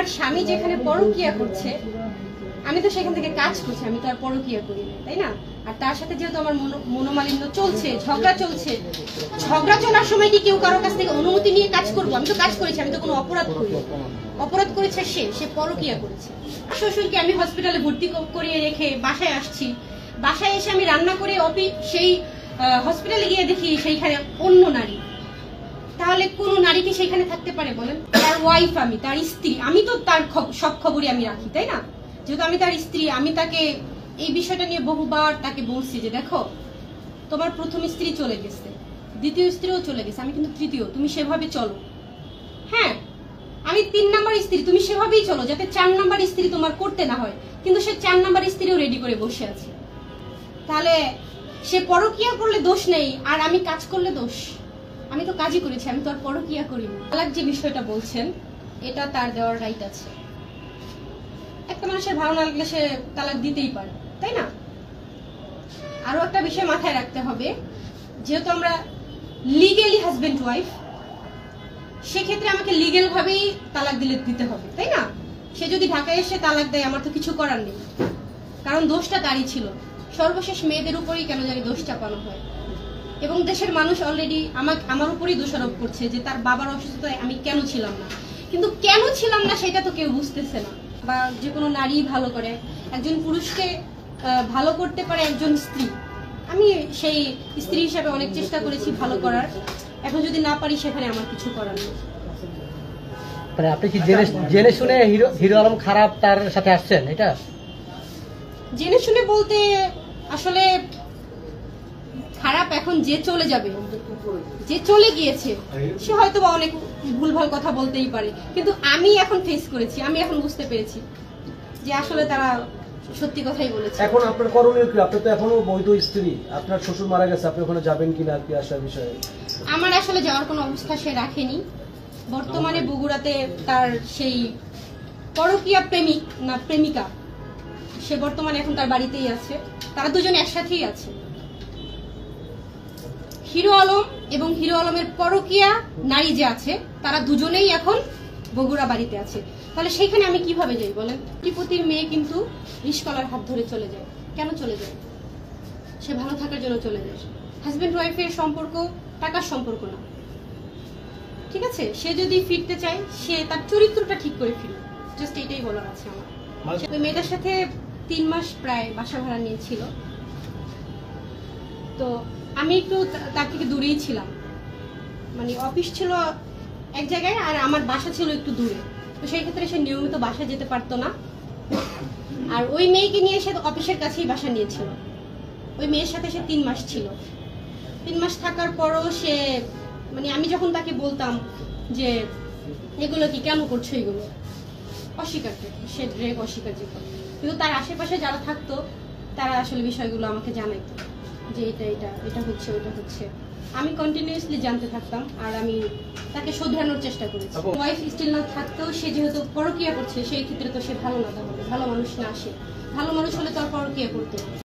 আমার স্বামী যেখানে পরকীয়া করছে আমি তো সেখান থেকে কাজ করছি, আমি তো আর পরকীয়া করি না, তাই না? আর তার সাথে যেহেতু আমার মনোমালিন্য চলছে, ঝগড়া চলছে, ঝগড়া চলার সময় কি কেউ কারো কাছ থেকে অনুমতি নিয়ে কাজ করবো? আমি তো কাজ করেছি, আমি তো কোনো অপরাধ করি। অপরাধ করেছে সে পরকীয়া করেছে। শ্বশুরকে আমি হসপিটালে ভর্তি করিয়ে রেখে বাসায় আসছি, বাসায় এসে আমি রান্না করে সেই হসপিটালে গিয়ে দেখি সেইখানে অন্য নারী। তাহলে কোন নারী কি সেখানে থাকতে পারে বলেন? তার ওয়াইফ আমি, তার স্ত্রী, আমি তো তার সব খবরই আমি রাখি, তাই না? যেহেতু আমি তার স্ত্রী, আমি তাকে এই বিষয়টা নিয়ে বহুবার তাকে বলছি যে দেখো তোমার প্রথম স্ত্রী চলে গেছে, দ্বিতীয় স্ত্রীও চলে গেছে, আমি কিন্তু তৃতীয়, তুমি সেভাবে চলো। হ্যাঁ, আমি 3 নাম্বার স্ত্রী, তুমি সেভাবেই চলো যাতে 4 নাম্বার স্ত্রী তোমার করতে না হয়। কিন্তু সে 4 নাম্বার স্ত্রীও রেডি করে বসে আছে। তাহলে সে পরকীয়া করলে দোষ নেই, আর আমি কাজ করলে দোষ? আমি তো কাজই করেছি, আমি তো আর পরকীয়া করিনি। তালাক যে বিষয়টা বলছেন, এটা তার দেওয়ার রাইট আছে। একটা মানুষের ভালো না লাগলে সে তালাক দিতেই পারে, তাই না? আরো একটা বিষয় মাথায় রাখতে হবে, যেহেতু আমরা লিগেলি হাজবেন্ড ওয়াইফ, সেক্ষেত্রে আমাকে লিগেল ভাবেই তালাক দিতে হবে, তাই না? সে যদি ঢাকায় এসে তালাক দেয়, আমার তো কিছু করার নেই, কারণ দোষটা তারই ছিল। সর্বশেষ মেয়েদের উপরেই কেন জানি দোষ চাপানো হয়, এবং দেশের মানুষ অলরেডি আমার উপরেই দোষারোপ করছে যে তার বাবার অসুস্থতায় আমি কেন ছিলাম না। কিন্তু কেন ছিলাম না সেটা তো কেউ বুঝতেছে না। বা যে কোনো নারী ভালো করে, একজন পুরুষকে ভালো করতে পারে একজন স্ত্রী। আমি সেই স্ত্রী হিসাবে অনেক চেষ্টা করেছি ভালো করার, এখন যদি না পারি সেখানে আমার কিছু করার নেই। মানে আপনি কি জেনে শুনে হিরো আলম খারাপ তার সাথে আসছেন? এটা জেনে শুনে বলতে আসলে খারাপ এখন যে চলে যাবে, যে চলে গিয়েছে, সে হয়তো বা অনেক ভুলভাল কথা বলতেই পারে, কিন্তু আমি এখন ফেস করেছি, আমি এখন বুঝতে পেরেছি যে আসলে তারা সত্যি কথাই বলেছে। এখন আপনার করণীয় কি? আপনি তো এখনো বৈধ স্ত্রী, আপনার শ্বশুর মারা গেছে, আপনি ওখানে যাবেন কিনা আর কি আসার বিষয়ে? আমার আসলে যাওয়ার কোনো অবস্থা সে রাখেনি। বর্তমানে বগুড়াতে তার সেই পরকীয়া প্রেমিক না প্রেমিকা, সে বর্তমানে এখন তার বাড়িতেই আছে, তারা দুজন একসাথেই আছে। হিরো আলম এবং হিরো আলমের পরকীয়া নারী যে আছে, তারা দুজনেই এখন বগুড়া বাড়িতে আছে। তাহলে সেইখানে আমি কিভাবে যাই বলেন? ত্রিপতির মেয়ে কিন্তু রিশকলার হাত ধরে চলে যায়। কেন চলে যায়? সে ভালো থাকার জন্য চলে যায়। হাজবেন্ড ওয়াইফের সম্পর্ক টাকার সম্পর্ক না, ঠিক আছে? সে যদি ফিরতে চায়, সে তার চরিত্রটা ঠিক করে ফিরবে, জাস্ট এটাই বলার আছে আমার। ওই মেয়েটার সাথে 3 মাস প্রায় বাসা ভাড়া নিয়েছিল, তো আমি একটু তার থেকে দূরেই ছিলাম, মানে অফিস ছিল এক জায়গায় আর আমার বাসা ছিল একটু দূরে, তো সেই ক্ষেত্রে সে নিয়মিত বাসা যেতে পারতো না। আর ওই মেয়েকে নিয়ে সে অফিসের কাছেই বাসা নিয়েছিল। ওই মেয়ের সাথে সে 3 মাস ছিল। 3 মাস থাকার পরও সে, মানে আমি যখন তাকে বলতাম যে এগুলো কি কেন করছো, এগুলো অস্বীকার করত, সে ড্রেক অস্বীকার যেত। কিন্তু তার আশেপাশে যারা থাকতো তারা আসলে বিষয়গুলো আমাকে জানাইতো যে এটা এটা এটা হচ্ছে, ওইটা হচ্ছে। আমি কন্টিনিউয়াসলি জানতে থাকতাম, আর আমি তাকে শোধরানোর চেষ্টা করেছি। ওয়াইফ স্টিল না থাকতেও সে যেহেতু পরকীয়া করছে, সেই ক্ষেত্রে তো সে ভালো না, তাহলে ভালো মানুষ না, সে ভালো মানুষ হলে তো আর পরকীয়া করতো।